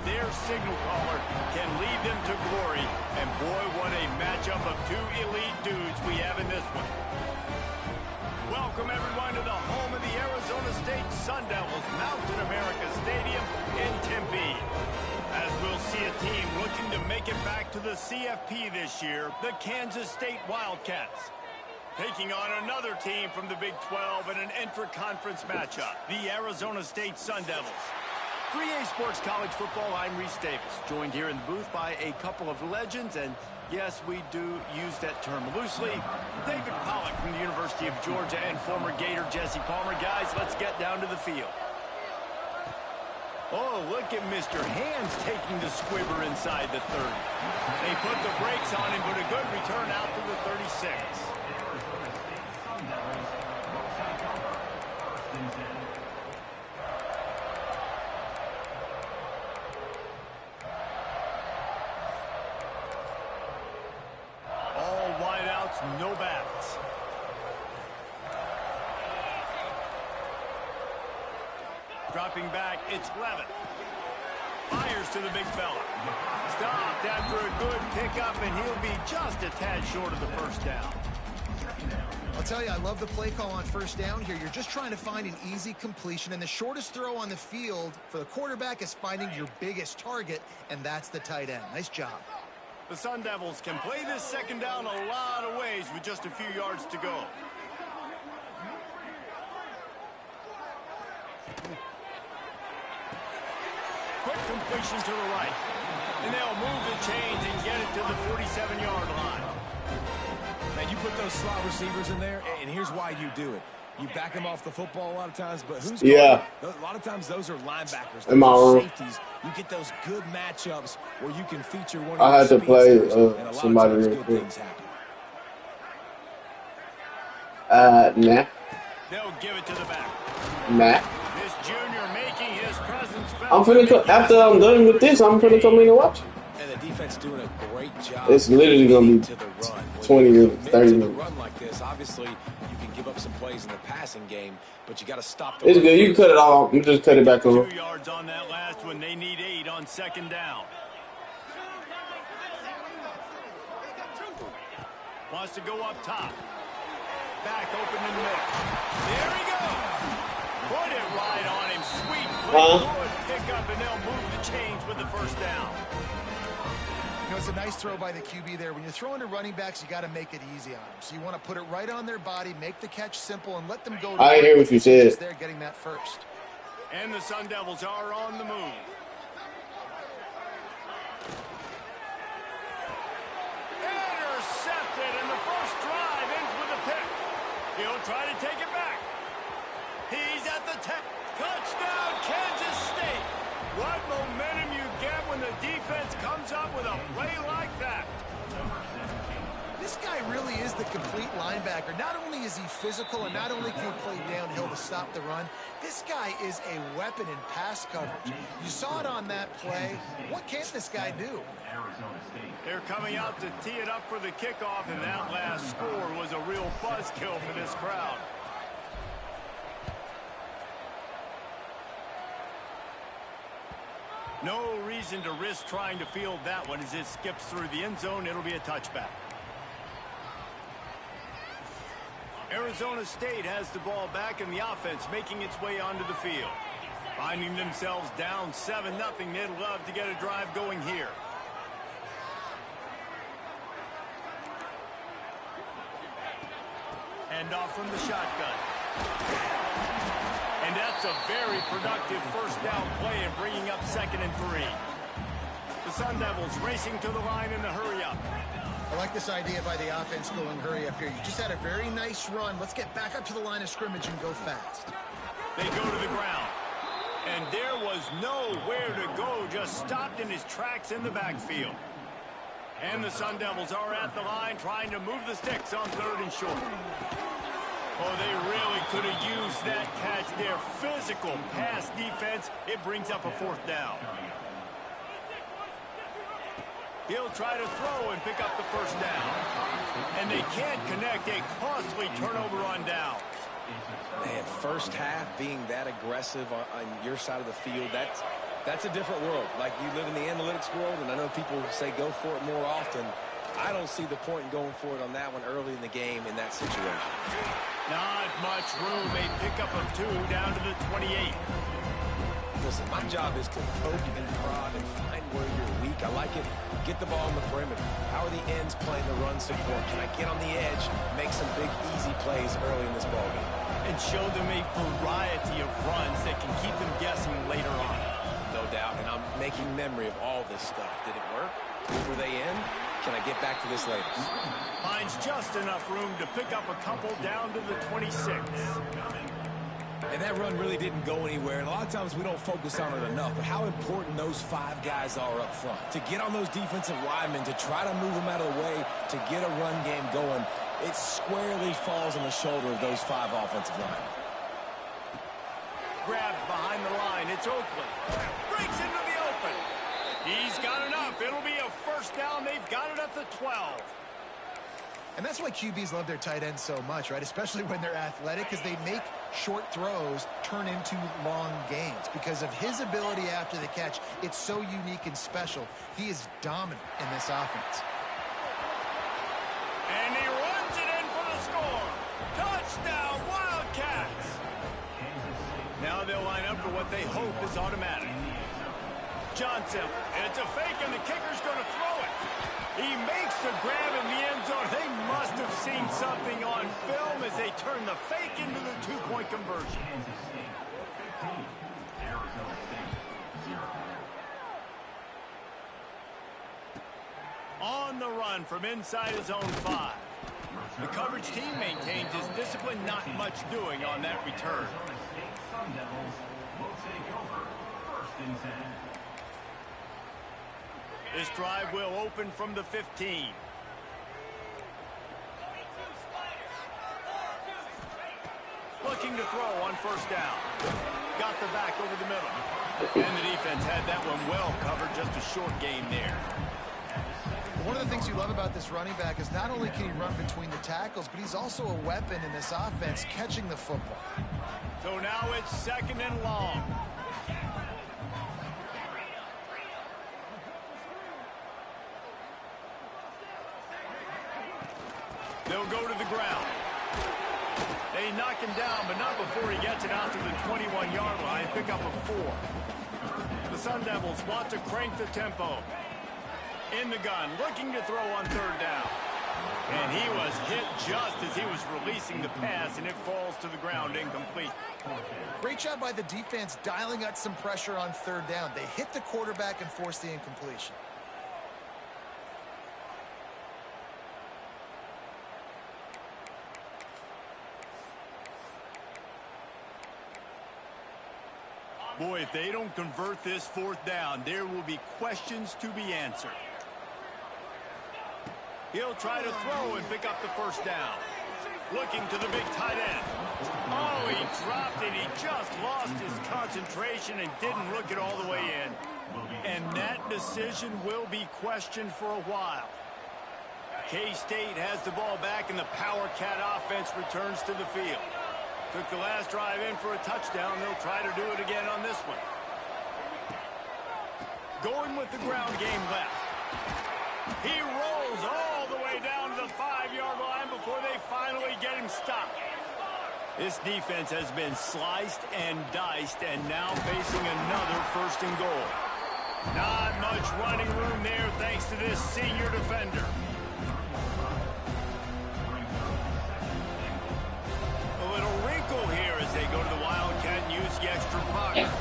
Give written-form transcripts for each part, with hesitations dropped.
their signal caller can lead them to glory. And boy, what a matchup of two elite dudes we have in this one. Welcome, everyone, to the home of the Arizona State Sun Devils, Mountain America Stadium in Tempe. As we'll see a team looking to make it back to the CFP this year, the Kansas State Wildcats. Taking on another team from the Big 12 in an intra-conference matchup, the Arizona State Sun Devils. 3A Sports College Football, I'm Reese Davis, joined here in the booth by a couple of legends, and yes, we do use that term loosely. David Pollack from the University of Georgia and former Gator Jesse Palmer. Guys, let's get down to the field. Oh, look at Mr. Hands taking the squibber inside the 30. They put the brakes on him, but a good return out to the 36. All wideouts, no backs. Dropping back, it's Levitt. Fires to the big fella. Stopped after a good pickup, and he'll be just a tad short of the first down. I'll tell you, I love the play call on first down here. You're just trying to find an easy completion, and the shortest throw on the field for the quarterback is finding your biggest target, and that's the tight end. Nice job. The Sun Devils can play this second down a lot of ways with just a few yards to go. Quick completion to the right. And they'll move the chains and get it to the 47-yard line. Man, you put those slot receivers in there, and here's why you do it. You back them off the football a lot of times, but who's yeah. A lot of times those are linebackers. Am I wrong? Safeties. You get those good matchups where you can feature one of I had to play somebody real real quick. Nah. They'll give it to the back. Nah. This junior making his presence felt. I'm finna come, after I'm done with this, I'm finna come in and watch it. And the defense doing a great job. It's literally gonna be 20 minutes, 30 minutes. Run like this, obviously, you can give up some plays in the passing game, but you got to stop the It's run. good. You can cut it off. You just cut it back on. 2 yards on that last one. They need 8 on second down. Wants to go up top. Back open in the middle. There he goes. Put it right on him. Sweet play. Good pick up, and they'll move the chains with the first down. You know, it's a nice throw by the QB there. When you're throwing to running backs, you got to make it easy on them. So you want to put it right on their body, make the catch simple, and let them go. I hear what you said. They're getting that first. And the Sun Devils are on the move. Intercepted, and the first drive ends with a pick. He'll try to take it back. He's at the 10. Touchdown, Kansas State. What momentum you get when the defense comes up with a play like that. This guy really is the complete linebacker. Not only is he physical, and not only can he play downhill to stop the run, this guy is a weapon in pass coverage. You saw it on that play. What can't this guy do? They're coming out to tee it up for the kickoff, and that last score was a real buzzkill for this crowd. No reason to risk trying to field that one as it skips through the end zone. It'll be a touchback. Arizona State has the ball back, and the offense making its way onto the field. Finding themselves down 7-0, they'd love to get a drive going here. Hand off from the shotgun. And that's a very productive first down play and bringing up 2nd and 3. The Sun Devils racing to the line in a hurry-up. I like this idea by the offense going hurry up here. You just had a very nice run. Let's get back up to the line of scrimmage and go fast. They go to the ground. And there was nowhere to go, just stopped in his tracks in the backfield. And the Sun Devils are at the line trying to move the sticks on 3rd and short. Oh, they really could have used that catch there. Physical pass defense. It brings up a 4th down. He'll try to throw and pick up the first down. And they can't connect. A costly turnover on downs. Man, first half being that aggressive on your side of the field, That's a different world. Like, you live in the analytics world, and I know people say go for it more often. I don't see the point in going for it on that one early in the game in that situation. Not much room. A pickup of 2 down to the 28. Listen, my job is to poke and prod and find where you're weak. I like it. Get the ball in the perimeter. How are the ends playing the run support? Can I get on the edge, make some big, easy plays early in this ballgame? And show them a variety of runs that can keep them guessing later on. No doubt, and I'm making memory of all this stuff. Did it work? Were they in? Can I get back to this later? Finds just enough room to pick up a couple down to the 26. And that run really didn't go anywhere. And a lot of times we don't focus on it enough. But how important those 5 guys are up front. To get on those defensive linemen, to try to move them out of the way, to get a run game going, it squarely falls on the shoulder of those 5 offensive linemen. Grabbed behind the line. It's Oakland. Breaks into the open. He's got enough. It'll be a first down. They've got it at the 12. And that's why QBs love their tight ends so much, right? Especially when they're athletic, because they make short throws turn into long gains. Because of his ability after the catch, it's so unique and special. He is dominant in this offense. And he runs it in for the score. Touchdown, Wildcats. Now they'll line up for what they hope is automatic. Johnson, it's a fake, and the kicker's going to throw it. He makes the grab in the end zone. They must have seen something on film as they turn the fake into the 2-point conversion. On the run from inside his own 5. The coverage team maintains his discipline, not much doing on that return. This drive will open from the 15. Looking to throw on first down. Got the back over the middle. And the defense had that one well covered. Just a short game there. One of the things you love about this running back is not only can he run between the tackles, but he's also a weapon in this offense catching the football. So now it's 2nd and long. They'll go to the ground. They knock him down, but not before he gets it out to the 21-yard line. Pick up a 4. The Sun Devils want to crank the tempo. In the gun, looking to throw on 3rd down. And he was hit just as he was releasing the pass, and it falls to the ground incomplete. Great job by the defense dialing out some pressure on 3rd down. They hit the quarterback and forced the incompletion. Boy, if they don't convert this 4th down, there will be questions to be answered. He'll try to throw and pick up the first down. Looking to the big tight end. Oh, he dropped it. He just lost his concentration and didn't look it all the way in. And that decision will be questioned for a while. K-State has the ball back, and the Power Cat offense returns to the field. Took the last drive in for a touchdown. They'll try to do it again on this one. Going with the ground game left. He rolls all the way down to the 5-yard line before they finally get him stopped. This defense has been sliced and diced, and now facing another 1st and goal. Not much running room there thanks to this senior defender. A little wrinkle here as they go to the Wildcat and use the extra pocket.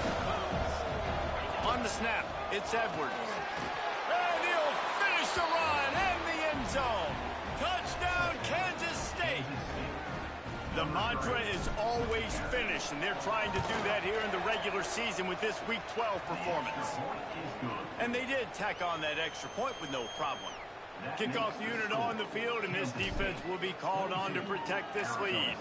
On the snap, it's Edwards. And he'll finish the run in the end zone. Touchdown, Kansas State. The mantra is always finish, and they're trying to do that here in the regular season with this Week 12 performance. And they did tack on that extra point with no problem. Kickoff unit on the field, and this defense will be called on to protect this lead.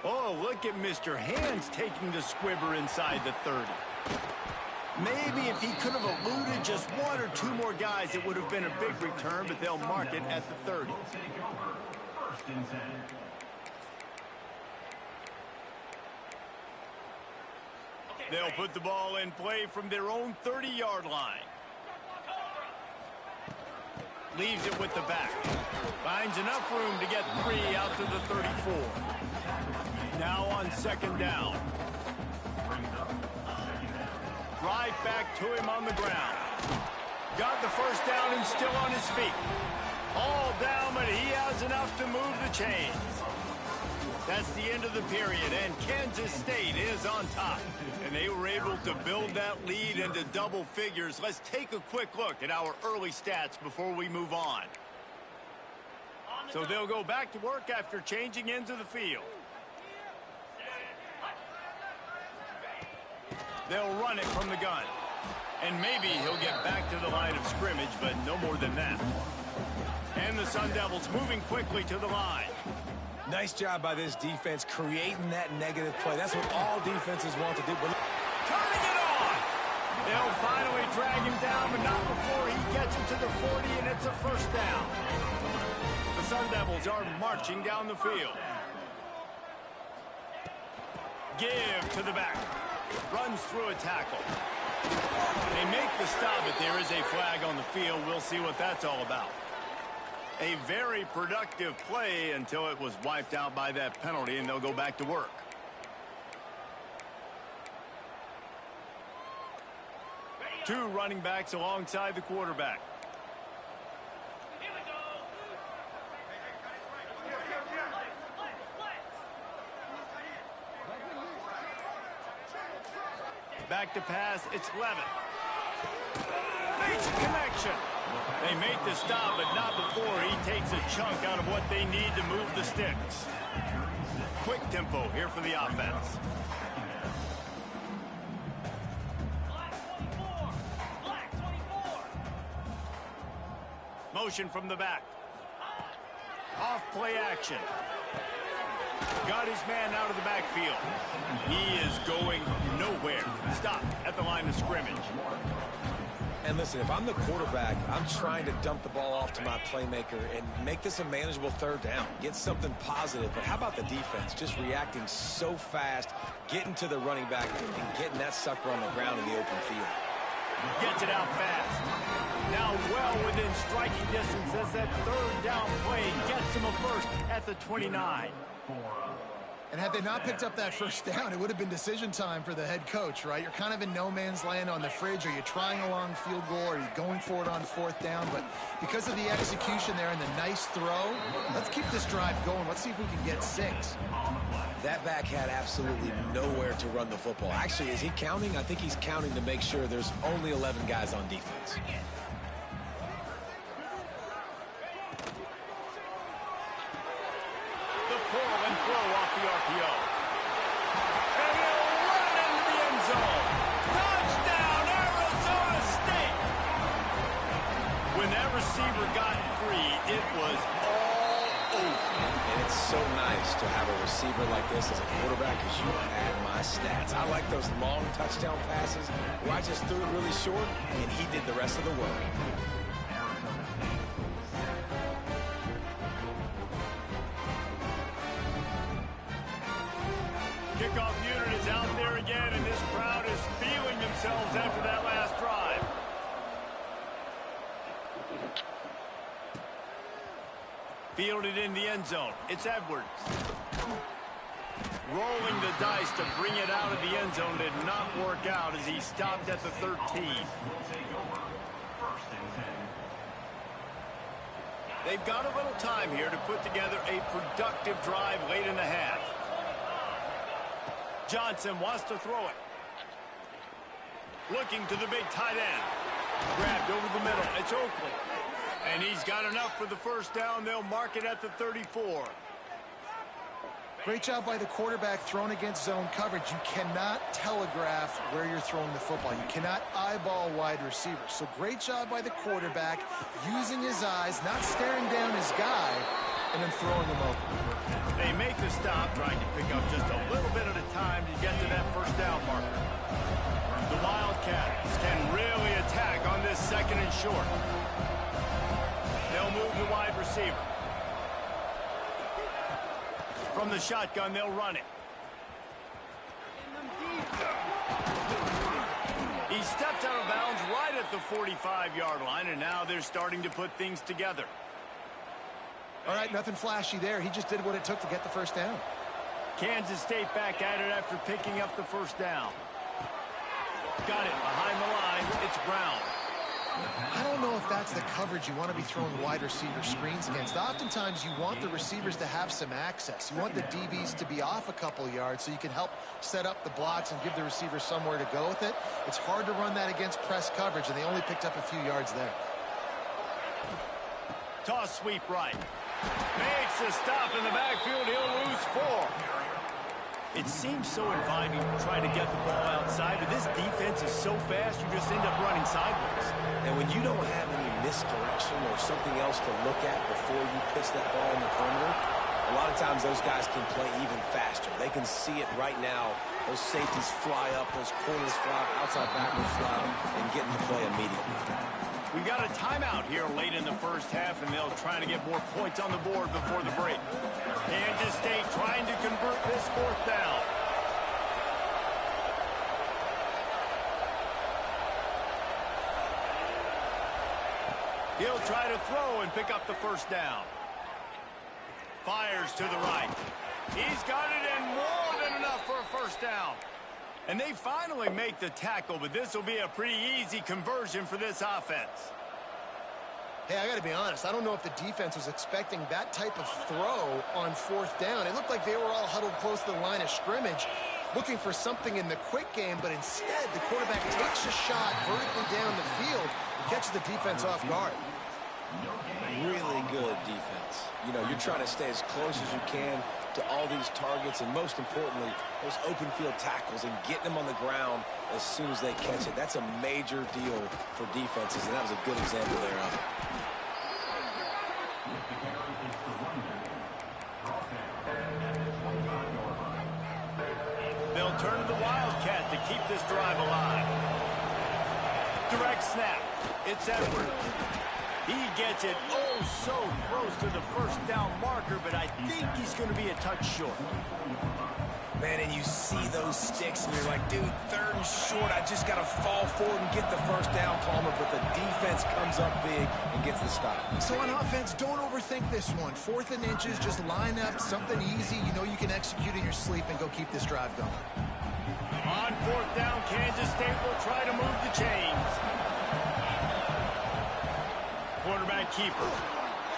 Oh, look at Mr. Hands taking the squibber inside the 30. Maybe if he could have eluded just 1 or 2 more guys, it would have been a big return, but they'll mark it at the 30. They'll put the ball in play from their own 30-yard line. Leaves it with the back. Finds enough room to get 3 out to the 34. Now on second down. Right back to him on the ground. Got the first down and still on his feet. All down, but he has enough to move the chains. That's the end of the period, and Kansas State is on top. And they were able to build that lead into double figures. Let's take a quick look at our early stats before we move on. So they'll go back to work after changing into the field. They'll run it from the gun. And maybe he'll get back to the line of scrimmage, but no more than that. And the Sun Devils moving quickly to the line. Nice job by this defense creating that negative play. That's what all defenses want to do. Turning it on! They'll finally drag him down, but not before he gets it to the 40, and it's a first down. The Sun Devils are marching down the field. Give to the back. Runs through a tackle. They make the stop, but there is a flag on the field. We'll see what that's all about. A very productive play until it was wiped out by that penalty, and they'll go back to work. Two running backs alongside the quarterback. Back to pass, it's Levitt. Makes a connection. They make the stop, but not before he takes a chunk out of what they need to move the sticks. Quick tempo here for the offense. Motion from the back. Off play action. Got his man out of the backfield. He is going nowhere. Stop at the line of scrimmage. And listen, if I'm the quarterback, I'm trying to dump the ball off to my playmaker and make this a manageable third down. Get something positive. But how about the defense? Just reacting so fast, getting to the running back and getting that sucker on the ground in the open field. Gets it out fast. Now well within striking distance as that third down play gets him a first at the 29. And had they not picked up that first down, it would have been decision time for the head coach, right? You're kind of in no man's land on the fridge. Are you trying a long field goal? Are you going for it on fourth down? But because of the execution there and the nice throw, let's keep this drive going. Let's see if we can get 6. That back had absolutely nowhere to run the football. Actually, is he counting? I think he's counting to make sure there's only 11 guys on defense. The RPO. And he'll run into the end zone. Touchdown, Arizona State. When that receiver got free, it was all over. And it's so nice to have a receiver like this as a quarterback because you add my stats. I like those long touchdown passes where I just threw it really short and he did the rest of the work. Kickoff unit is out there again, and this crowd is feeling themselves after that last drive. Fielded in the end zone. It's Edwards. Rolling the dice to bring it out of the end zone did not work out as he stopped at the 13. They've got a little time here to put together a productive drive late in the half. Johnson wants to throw it. Looking to the big tight end. Grabbed over the middle. It's Oakley. And he's got enough for the first down. They'll mark it at the 34. Great job by the quarterback thrown against zone coverage. You cannot telegraph where you're throwing the football. You cannot eyeball wide receivers. So great job by the quarterback using his eyes, not staring down his guy, and then throwing him open. They make the stop, trying to pick up just a little bit at a time to get to that first down marker. The Wildcats can really attack on this second and short. They'll move the wide receiver. From the shotgun, they'll run it. stepped out of bounds right at the 45-yard line, and now they're starting to put things together. All right, nothing flashy there. He just did what it took to get the first down. Kansas State back at it after picking up the first down. Got it behind the line. It's Brown. I don't know if that's the coverage you want to be throwing wide receiver screens against. Oftentimes, you want the receivers to have some access. You want the DBs to be off a couple yards so you can help set up the blocks and give the receivers somewhere to go with it. It's hard to run that against press coverage, and they only picked up a few yards there. Toss sweep right. Makes a stop in the backfield. He'll lose 4. It seems so inviting to try to get the ball outside, but this defense is so fast, you just end up running sideways. And when you don't have any misdirection or something else to look at before you pitch that ball in the perimeter, a lot of times those guys can play even faster. They can see it right now. Those safeties fly up, those corners fly up, outside backers fly up, and get in the play immediately. We got a timeout here late in the first half, and they'll try to get more points on the board before the break. Kansas State trying to convert this 4th down. He'll try to throw and pick up the first down. Fires to the right. He's got it, and more than enough for a first down. And they finally make the tackle, but this will be a pretty easy conversion for this offense. Hey, I got to be honest. I don't know if the defense was expecting that type of throw on 4th down. It looked like they were all huddled close to the line of scrimmage, looking for something in the quick game, but instead the quarterback takes a shot vertically down the field and catches the defense off guard. Really good defense. You know, you're trying to stay as close as you can to all these targets, and most importantly, those open field tackles and getting them on the ground as soon as they catch it. That's a major deal for defenses, and that was a good example there of it. They'll turn to the Wildcat to keep this drive alive. Direct snap. It's Edwards. He gets it so close to the first down marker, but I think he's going to be a touch short. Man, and you see those sticks, and you're like, dude, 3rd and short. I just got to fall forward and get the first down, Palmer, but the defense comes up big and gets the stop. So on offense, don't overthink this one. 4th and inches, just line up something easy. You know you can execute in your sleep and go keep this drive going. On 4th down, Kansas State will try to move the chains. Quarterback keeper.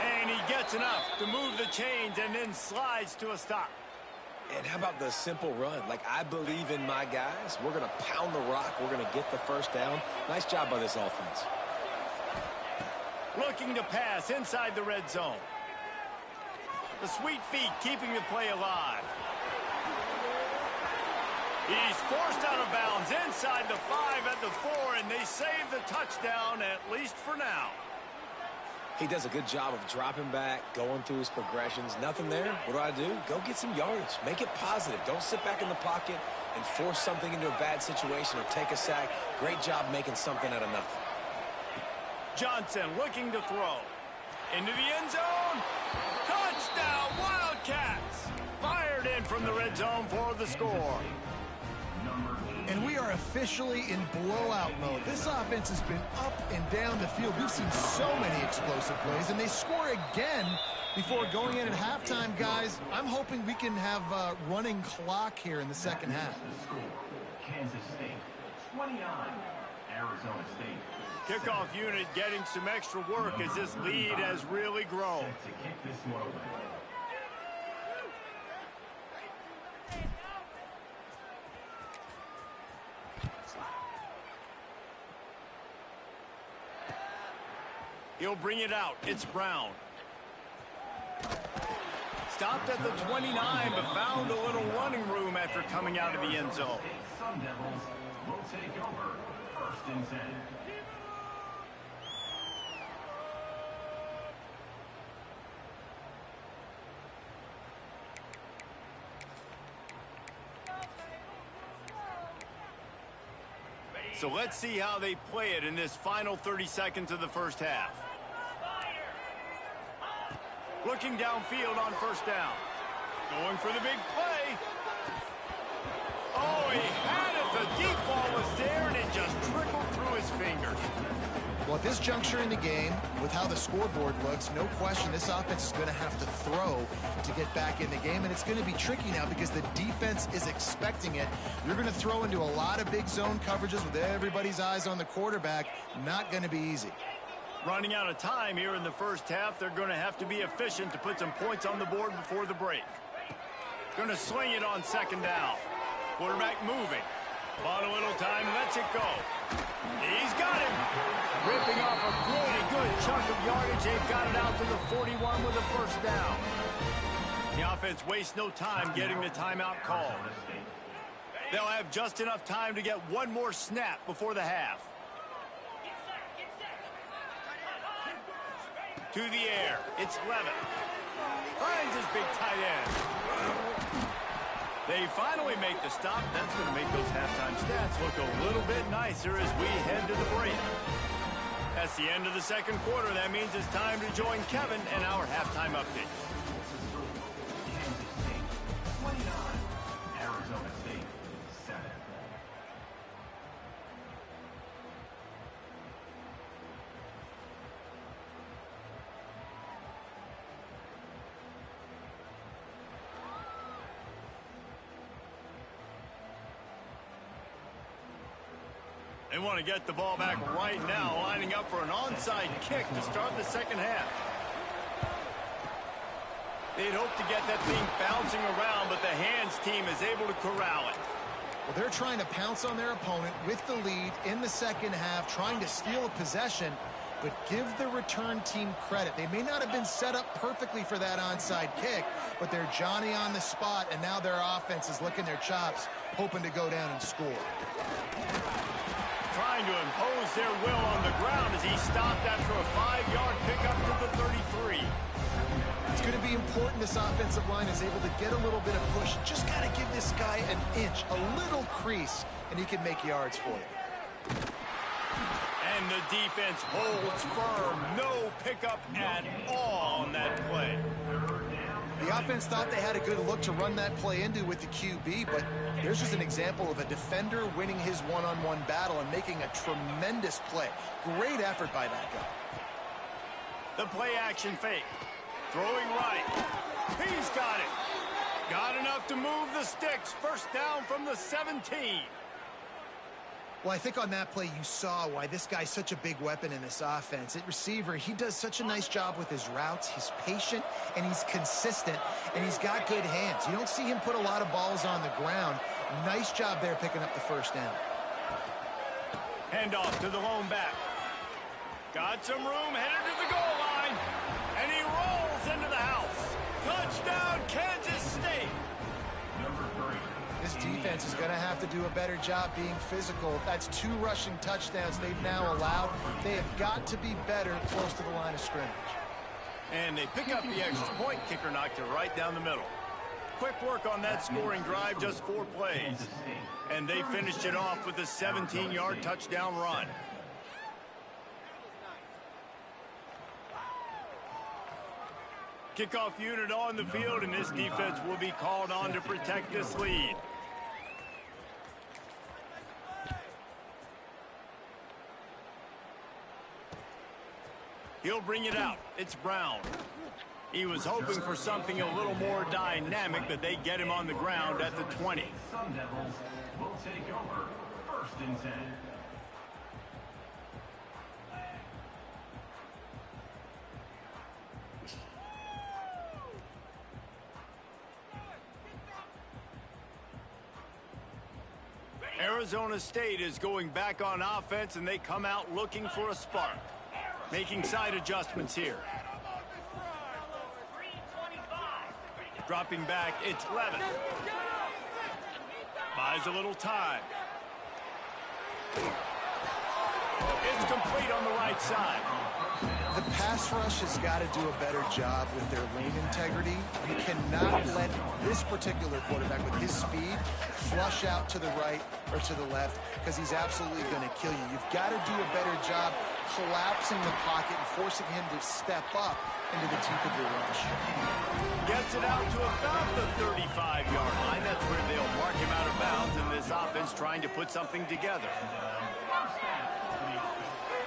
And he gets enough to move the chains and then slides to a stop. And how about the simple run? Like, I believe in my guys. We're going to pound the rock. We're going to get the first down. Nice job by this offense. Looking to pass inside the red zone. The sweet feet keeping the play alive. He's forced out of bounds inside the 5 at the 4, and they save the touchdown, at least for now. He does a good job of dropping back, going through his progressions. Nothing there. What do? Go get some yardage. Make it positive. Don't sit back in the pocket and force something into a bad situation or take a sack. Great job making something out of nothing. Johnson looking to throw. Into the end zone. Touchdown, Wildcats! Fired in from the red zone for the score. And we are officially in blowout mode. This offense has been up and down the field. We've seen so many explosive plays, and they score again before going in at halftime, guys. I'm hoping we can have a running clock here in the second half. Kansas State, 29, Arizona State. Kickoff unit getting some extra work as this lead has really grown. Set to kick this one away. He'll bring it out. It's Brown. Stopped at the 29, but found a little running room after coming out of the end zone. Sun Devils will take over 1st and 10. So let's see how they play it in this final 30 seconds of the first half. Looking downfield on 1st down. Going for the big play. Oh, he had it. The deep ball was there, and it just trickled at this juncture in the game, with how the scoreboard looks, no question this offense is going to have to throw to get back in the game, and it's going to be tricky now because the defense is expecting it. You're going to throw into a lot of big zone coverages with everybody's eyes on the quarterback. Not going to be easy. Running out of time here in the first half, they're going to have to be efficient to put some points on the board before the break. Going to swing it on second down. Quarterback moving. Bought a little time, lets it go. He's got him. Ripping off a really good chunk of yardage. They've got it out to the 41 with a first down. The offense wastes no time getting the timeout called. They'll have just enough time to get one more snap before the half. To the air. It's Levitt. Finds his big tight end. They finally make the stop. That's going to make those halftime stats look a little bit nicer as we head to the break. That's the end of the second quarter. That means it's time to join Kevin and our halftime update. Kansas State 29, Arizona State 7. They want to get the ball back right now, lining up for an onside kick to start the second half. They'd hope to get that thing bouncing around, but the hands team is able to corral it. Well, they're trying to pounce on their opponent with the lead in the second half, trying to steal a possession, but give the return team credit. They may not have been set up perfectly for that onside kick, but they're Johnny on the spot, and now their offense is licking their chops, hoping to go down and score. Trying to impose their will on the ground as he stopped after a 5-yard pickup to the 33. It's going to be important this offensive line is able to get a little bit of push. Just got to give this guy an inch, a little crease, and he can make yards for you. And the defense holds firm. No pickup at all on that play. The offense thought they had a good look to run that play into with the QB, but there's just an example of a defender winning his one-on-one battle and making a tremendous play. Great effort by that guy. The play action fake. Throwing right. He's got it. Got enough to move the sticks. First down from the 17. Well, I think on that play you saw why this guy's such a big weapon in this offense. At receiver, he does such a nice job with his routes. He's patient, and he's consistent, and he's got good hands. You don't see him put a lot of balls on the ground. Nice job there picking up the first down. Handoff to the lone back. Got some room, headed to the goal line, and he rolls into the house. Touchdown, Kansas State. Number 3. This defense is going to have to do a better job being physical. That's 2 rushing touchdowns they've now allowed. They have got to be better close to the line of scrimmage. And they pick up the extra point. Kicker knocked it right down the middle. Quick work on that scoring drive, just 4 plays. And they finished it off with a 17-yard touchdown run. Kickoff unit on the field, and this defense will be called on to protect this lead. He'll bring it out. It's Brown. He was hoping for something a little more dynamic, but they get him on the ground at the 20. Sun Devils will take over 1st and 10. Arizona State is going back on offense, and they come out looking for a spark. Making side adjustments here. Dropping back, it's Levitt. Buys a little time. It's complete on the right side. The pass rush has got to do a better job with their lane integrity. You cannot let this particular quarterback with his speed flush out to the right or to the left, because he's absolutely going to kill you. You've got to do a better job collapsing the pocket and forcing him to step up into the teeth of the rush. Gets it out to about the 35-yard line. That's where they'll mark him out of bounds, and this offense trying to put something together.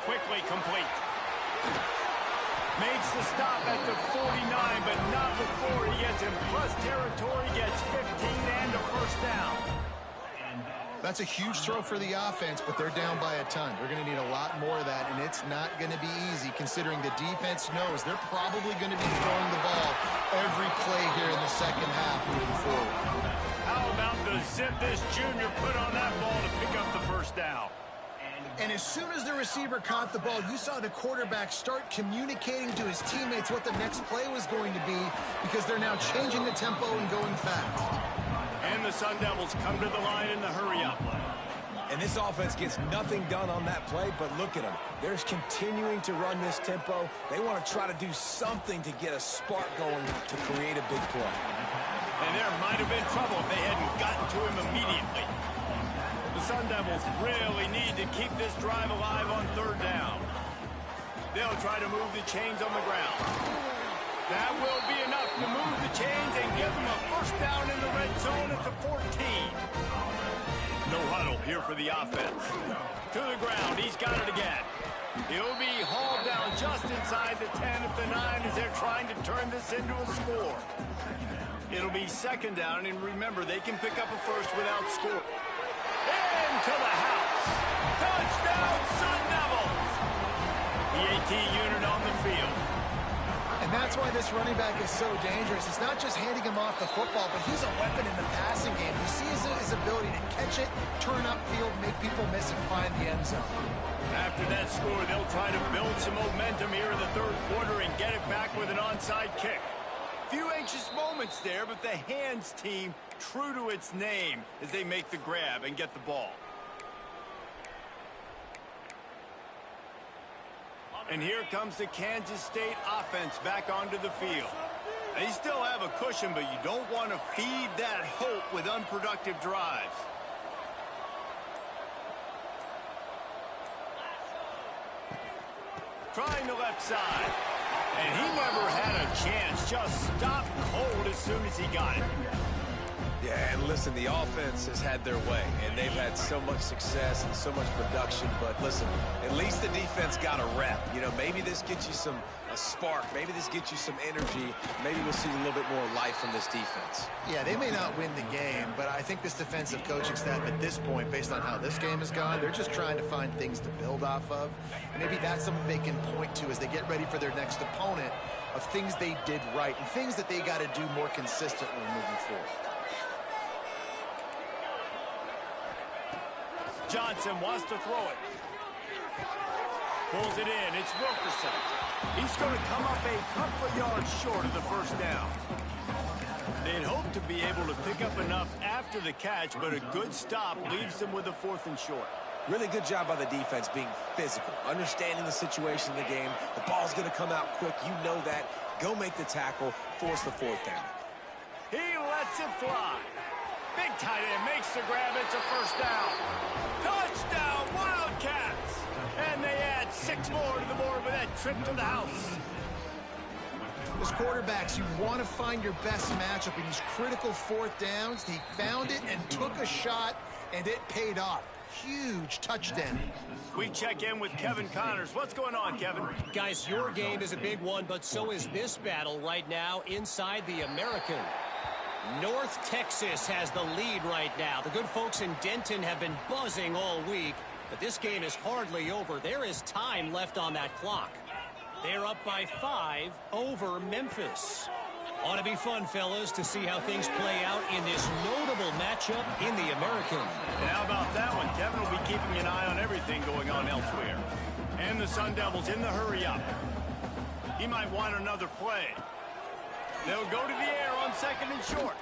quickly complete. Makes the stop at the 49, but not before he gets in plus territory, gets 15 and a first down. That's a huge throw for the offense, but they're down by a ton. They're going to need a lot more of that, and it's not going to be easy considering the defense knows they're probably going to be throwing the ball every play here in the second half moving forward. How about the zip this junior put on that ball to pick up the first down? And as soon as the receiver caught the ball, you saw the quarterback start communicating to his teammates what the next play was going to be because they're now changing the tempo and going fast. And the Sun Devils come to the line in the hurry-up. And this offense gets nothing done on that play, but look at them. They're continuing to run this tempo. They want to try to do something to get a spark going to create a big play. And there might have been trouble if they hadn't gotten to him immediately. The Sun Devils really need to keep this drive alive on third down. They'll try to move the chains on the ground. That will be enough to move the chains and give them a first down in the red zone at the 14. No huddle here for the offense. To the ground, he's got it again. He'll be hauled down just inside the 10 at the 9 as they're trying to turn this into a score. It'll be second down, and remember, they can pick up a first without score. Into the house. Touchdown, Sun Devils. The AT unit on the field. And that's why this running back is so dangerous. It's not just handing him off the football, but he's a weapon in the passing game. You see his ability to catch it, turn upfield, make people miss, and find the end zone. After that score, they'll try to build some momentum here in the third quarter and get it back with an onside kick. Few anxious moments there, but the hands team true to its name as they make the grab and get the ball. And here comes the Kansas State offense back onto the field. They still have a cushion, but you don't want to feed that hope with unproductive drives. Trying the left side. And he never had a chance. Just stopped cold as soon as he got it. Yeah, and listen, the offense has had their way, and they've had so much success and so much production. But listen, at least the defense got a rep. You know, maybe this gets you a spark. Maybe this gets you some energy. Maybe we'll see a little bit more life from this defense. Yeah, they may not win the game, but I think this defensive coaching staff at this point, based on how this game has gone, they're just trying to find things to build off of. And maybe that's something they can point to as they get ready for their next opponent of things they did right and things that they got to do more consistently moving forward. Johnson wants to throw it. Pulls it in. It's Wilkerson. He's going to come up a couple of yards short of the first down. They'd hope to be able to pick up enough after the catch, but a good stop leaves them with a 4th and short. Really good job by the defense being physical, understanding the situation in the game. The ball's going to come out quick. You know that. Go make the tackle, force the 4th down. He lets it fly. Big tight end makes the grab. It's a first down. Touchdown, Wildcats! And they add 6 more to the board with that trip to the house. As quarterbacks, you want to find your best matchup in these critical 4th downs. He found it and took a shot, and it paid off. Huge touchdown. We check in with Kevin Connors. What's going on, Kevin? Guys, your game is a big one, but so is this battle right now inside the American. North Texas has the lead right now. The good folks in Denton have been buzzing all week, but this game is hardly over. There is time left on that clock. They're up by 5 over Memphis. Ought to be fun, fellas, to see how things play out in this notable matchup in the American. And how about that one? Kevin will be keeping an eye on everything going on elsewhere. And the Sun Devils in the hurry-up. He might want another play. They'll go to the air on 2nd and short.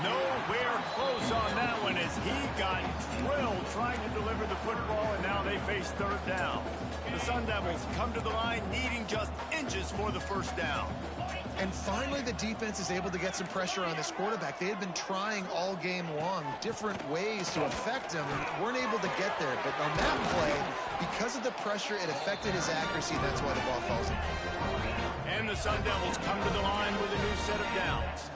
Nowhere close on that one as he got drilled trying to deliver the football, and now they face 3rd down. The Sun Devils come to the line needing just inches for the first down. And finally, the defense is able to get some pressure on this quarterback. They had been trying all game long different ways to affect him and weren't able to get there. But on that play, because of the pressure, it affected his accuracy. That's why the ball falls in. And the Sun Devils come to the line with a new set of downs.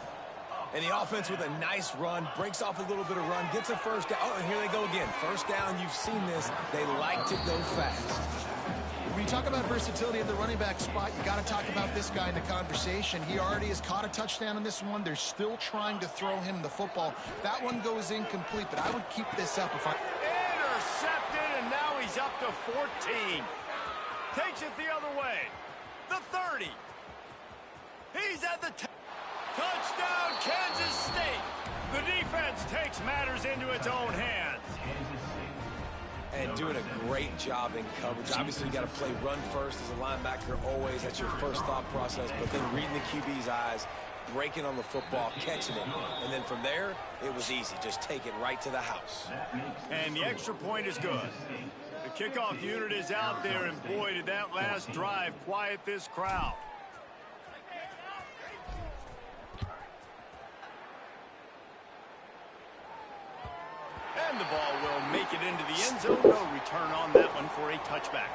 And the offense with a nice run, breaks off a little bit of run, gets a first down. Oh, and here they go again. First down, you've seen this. They like to go fast. When you talk about versatility at the running back spot, you got to talk about this guy in the conversation. He already has caught a touchdown in this one. They're still trying to throw him the football. That one goes incomplete, but I would keep this up if I... Intercepted, and now he's up to 14. Takes it the other way. The 30. He's at the... Touchdown, Kansas State. The defense takes matters into its own hands. And doing a great job in coverage. Obviously, you got to play run first as a linebacker always. That's your first thought process. But then reading the QB's eyes, breaking on the football, catching it. And then from there, it was easy. Just take it right to the house. And the extra point is good. The kickoff unit is out there, and boy, did that last drive quiet this crowd. And the ball will make it into the end zone. No return on that one for a touchback.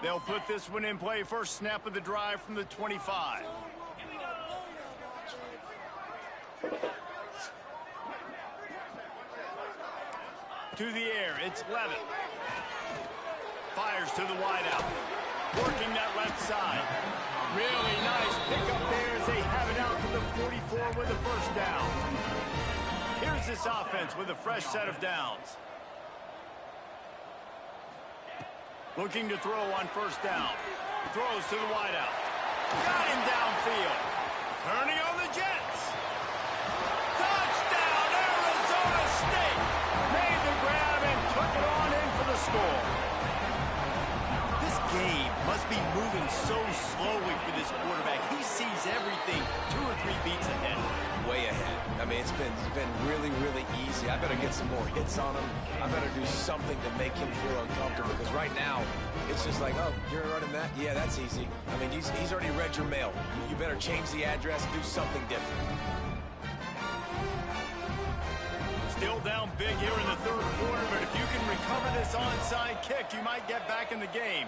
They'll put this one in play. First snap of the drive from the 25. To the air, it's Levitt. Fires to the wideout. Working that left side. Really nice pickup there as they have it out to the 44 with a first down. Here's this offense with a fresh set of downs. Looking to throw on first down. Throws to the wideout. Got him downfield. Turning on the Jets. Touchdown, Arizona State. Made the grab and took it on in for the score. This game must be moving so slowly for this quarterback. He sees everything 2 or 3 beats ahead. Way ahead. I mean, it's been really, really easy. I better get some more hits on him. I better do something to make him feel uncomfortable, because right now, it's just like, oh, you're running that? Yeah, that's easy. I mean, he's already read your mail. You better change the address and do something different. Still down big here in the third quarter, but if you can recover this onside kick, you might get back in the game.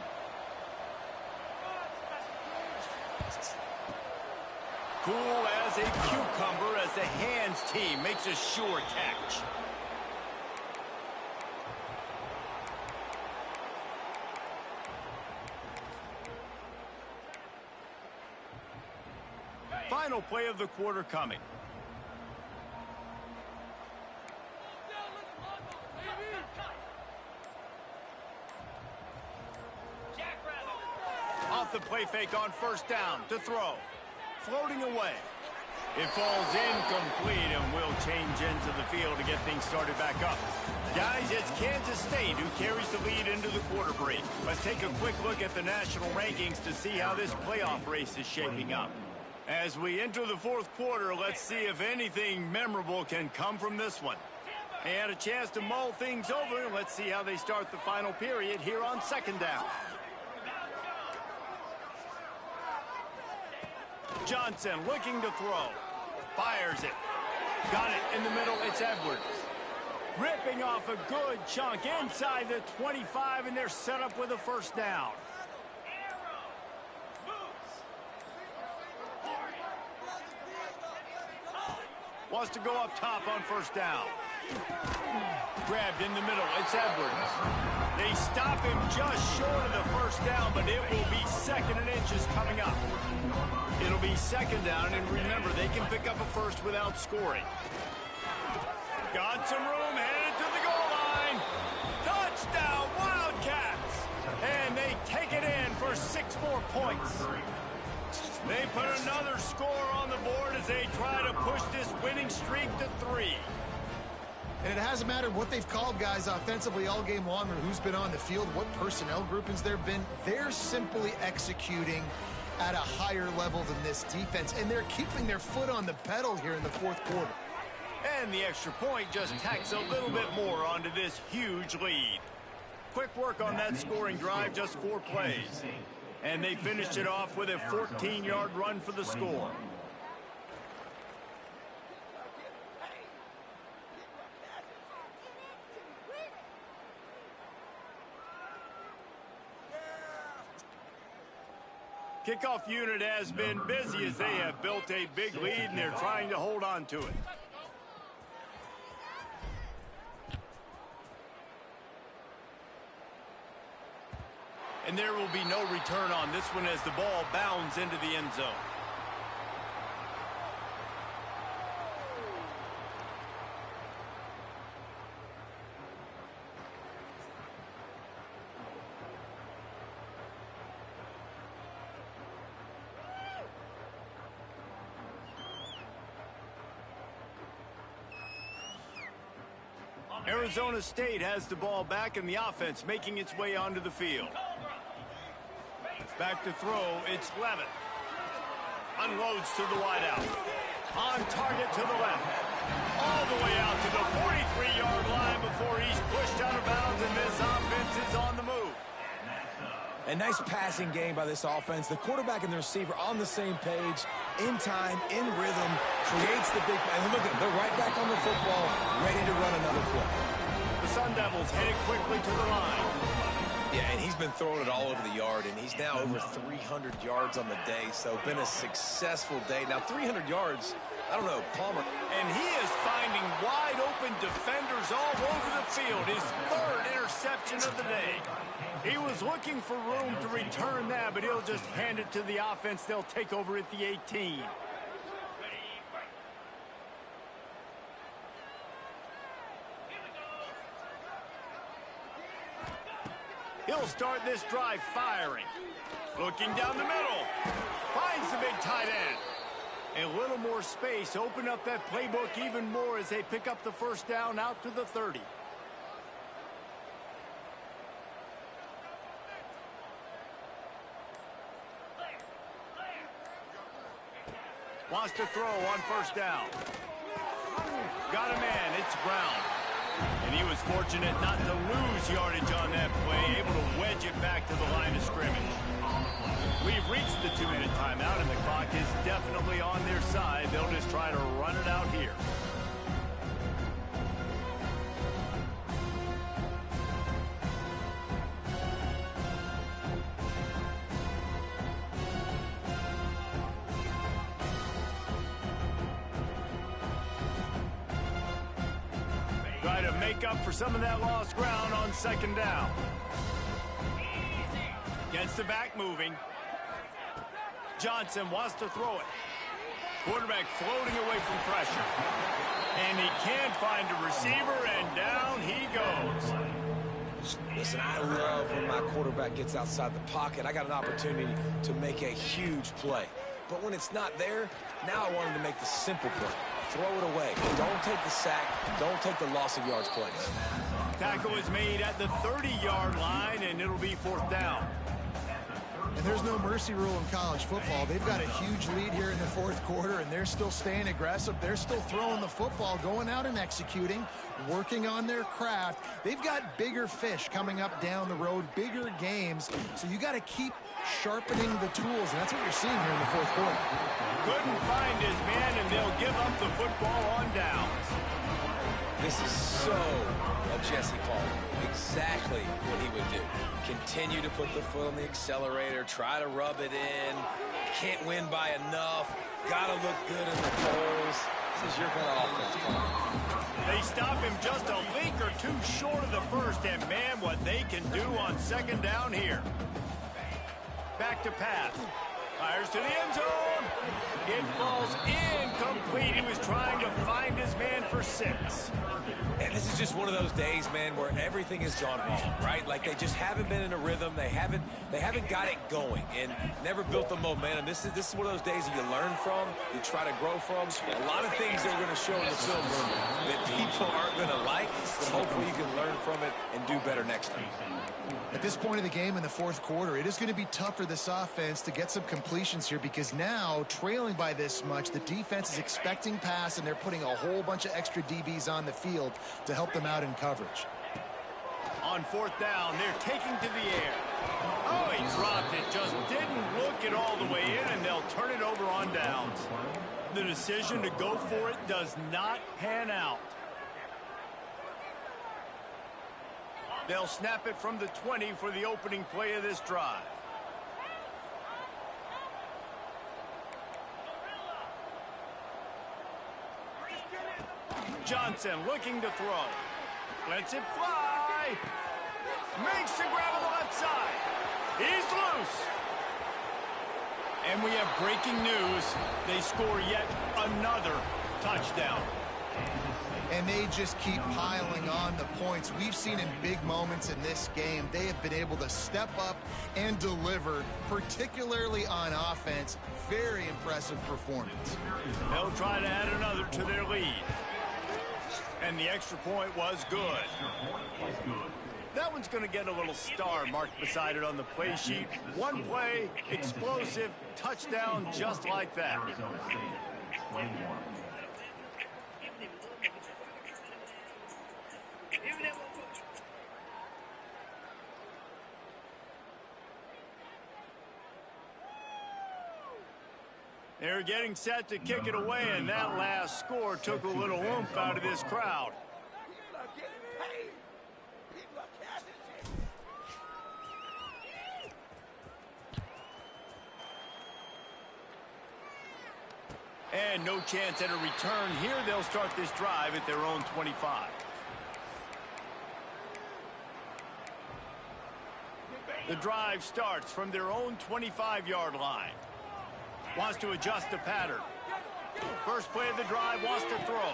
Cool as a cucumber as the hands team makes a sure catch. Final play of the quarter coming. Off the play fake on first down to throw. Floating away. It falls incomplete and will change into the field to get things started back up. Guys, it's Kansas State who carries the lead into the quarter break. Let's take a quick look at the national rankings to see how this playoff race is shaping up. As we enter the fourth quarter, let's see if anything memorable can come from this one. They had a chance to mull things over. Let's see how they start the final period here on second down. Johnson looking to throw. Fires it. Got it in the middle. It's Edwards. Ripping off a good chunk inside the 25, and they're set up with a first down. Wants to go up top on first down. Grabbed in the middle. It's Edwards. They stop him just short of the first down, but it will be second and inches coming up. It'll be second down, and remember, they can pick up a first without scoring. Got some room, headed to the goal line. Touchdown, Wildcats! And they take it in for 6 more points. They put another score on the board as they try to push this winning streak to 3. And it hasn't mattered what they've called guys offensively all game long or who's been on the field, what personnel groupings there have been. They're simply executing at a higher level than this defense, and they're keeping their foot on the pedal here in the fourth quarter. And the extra point just tacks a little bit more onto this huge lead. Quick work on that scoring drive, just 4 plays. And they finished it off with a 14-yard run for the score. Kickoff unit has been busy as they have built a big lead, and they're trying to hold on to it. And there will be no return on this one as the ball bounds into the end zone. Arizona State has the ball back in the offense, making its way onto the field. Back to throw, it's Levitt. Unloads to the wideout. On target to the left. All the way out to the 43-yard line before he's pushed out of bounds, and this offense is on the move. A nice passing game by this offense. The quarterback and the receiver on the same page, in time, in rhythm, creates the big play. Look at them, they're right back on the football, ready to run another play. The Sun Devils headed quickly to the line. Yeah, and he's been throwing it all over the yard, and he's now over 300 yards on the day, so been a successful day. Now, 300 yards, I don't know, Palmer. And he is finding wide-open defenders all over the field. His third interception of the day. He was looking for room to return that, but he'll just hand it to the offense. They'll take over at the 18. He'll start this drive firing. Looking down the middle. Finds the big tight end. A little more space. Open up that playbook even more as they pick up the first down out to the 30. Wants to throw on first down. Got a man. It's Brown. And he was fortunate not to lose yardage on that play, able to wedge it back to the line of scrimmage. We've reached the 2-minute timeout, and the clock is definitely on their side. They'll just try to run it out here. Try to make up for some of that lost ground on second down. Gets the back moving. Johnson wants to throw it. Quarterback floating away from pressure. And he can't find a receiver, and down he goes. Listen, I love when my quarterback gets outside the pocket. I got an opportunity to make a huge play. But when it's not there, now I want him to make the simple play. Throw it away. Don't take the sack. Don't take the loss of yards plays. Tackle is made at the 30-yard line, and it'll be fourth down. And there's no mercy rule in college football. They've got a huge lead here in the fourth quarter, and they're still staying aggressive. They're still throwing the football, going out and executing, working on their craft. They've got bigger fish coming up down the road, bigger games. So you got to keep sharpening the tools, and that's what you're seeing here in the fourth quarter. Couldn't find his man, and they'll give up the football on downs. This is so a Jesse Palmer. Exactly what he would do. Continue to put the foot on the accelerator, try to rub it in. Can't win by enough. Gotta look good in the polls. This is your kind of offense, Palmer. They stop him just a link or two short of the first, and man, what they can do on second down here. Back to pass. Fires to the end zone. It falls incomplete. He was trying to find his man for 6. And this is just one of those days, man, where everything has gone wrong, right? Like they just haven't been in a rhythm. They haven't got it going and never built the momentum. This is one of those days that you learn from, you try to grow from. A lot of things they're going to show in the film room that people aren't going to like, but hopefully you can learn from it and do better next time. At this point of the game in the fourth quarter, it is going to be tough for this offense to get some completions here because now, trailing by this much, the defense is expecting pass, and they're putting a whole bunch of extra DBs on the field to help them out in coverage. On fourth down, they're taking to the air. Oh, he dropped it. Just didn't look it all the way in, and they'll turn it over on downs. The decision to go for it does not pan out. They'll snap it from the 20 for the opening play of this drive. Johnson looking to throw. Lets it fly. Makes the grab on the left side. He's loose. And we have breaking news. They score yet another touchdown. And they just keep piling on the points. We've seen in big moments in this game, they have been able to step up and deliver, particularly on offense. Very impressive performance. They'll try to add another to their lead. And the extra point was good. That one's going to get a little star marked beside it on the play sheet. One play, explosive, touchdown just like that. They're getting set to kick it away, and that last score took a little oomph out of this crowd. And no chance at a return here. They'll start this drive at their own 25. The drive starts from their own 25-yard line. Wants to adjust the pattern. First play of the drive, wants to throw.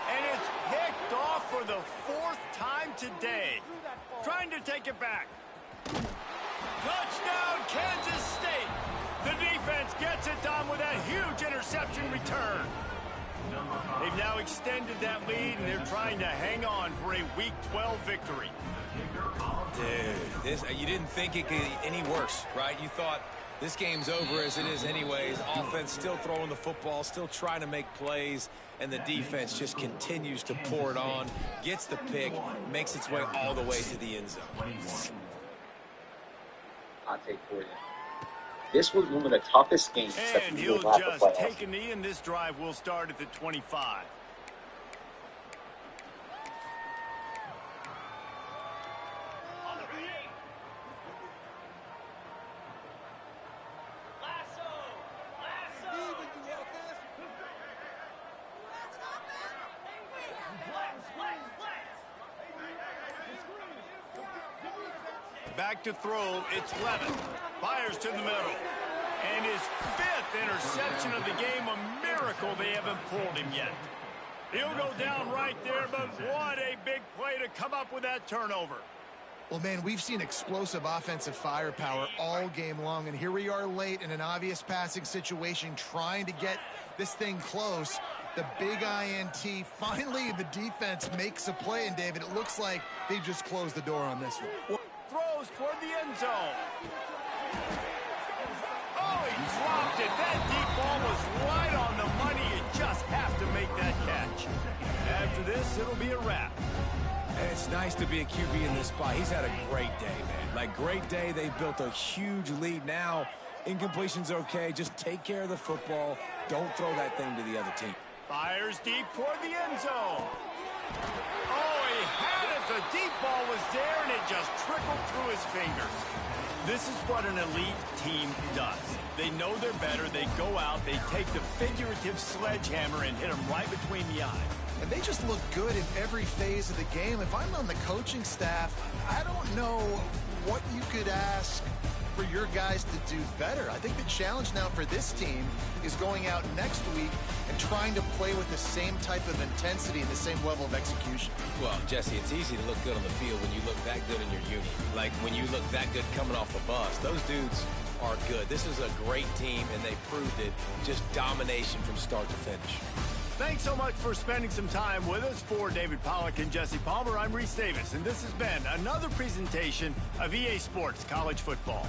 And it's picked off for the fourth time today. Trying to take it back. Touchdown, Kansas State. The defense gets it done with a huge interception return. They've now extended that lead, and they're trying to hang on for a Week 12 victory. Dude, you didn't think it could get any worse, right? You thought this game's over as it is anyways. Offense still throwing the football, still trying to make plays, and the defense just continues to pour it on, gets the pick, makes its way all the way to the end zone. I'll take for you. This was one of the toughest games. And he'll just take a knee, and this drive will start at the 25. Back to throw, it's Levin. Fires to the middle. And his fifth interception of the game, a miracle they haven't pulled him yet. He'll go down right there, but what a big play to come up with that turnover. Well, man, we've seen explosive offensive firepower all game long, and here we are late in an obvious passing situation trying to get this thing close. The big INT, finally the defense makes a play, and David, it looks like they just closed the door on this one. Throws toward the end zone. Oh, he dropped it. That deep ball was right on the money. You just have to make that catch. After this, it'll be a wrap. And it's nice to be a QB in this spot. He's had a great day, man. Like, great day. They've built a huge lead now. Incompletion's okay. Just take care of the football. Don't throw that thing to the other team. Fires deep toward the end zone. Oh, he had it. The deep ball was there, and it just trickled through his fingers. This is what an elite team does. They know they're better. They go out. They take the figurative sledgehammer and hit them right between the eyes. And they just look good in every phase of the game. If I'm on the coaching staff, I don't know what you could ask for your guys to do better. I think the challenge now for this team is going out next week and trying to play with the same type of intensity and the same level of execution. Well, Jesse, it's easy to look good on the field when you look that good in your uni. Like, when you look that good coming off the bus. Those dudes are good. This is a great team, and they proved it. Just domination from start to finish. Thanks so much for spending some time with us. For David Pollack and Jesse Palmer, I'm Reese Davis, and this has been another presentation of EA Sports College Football.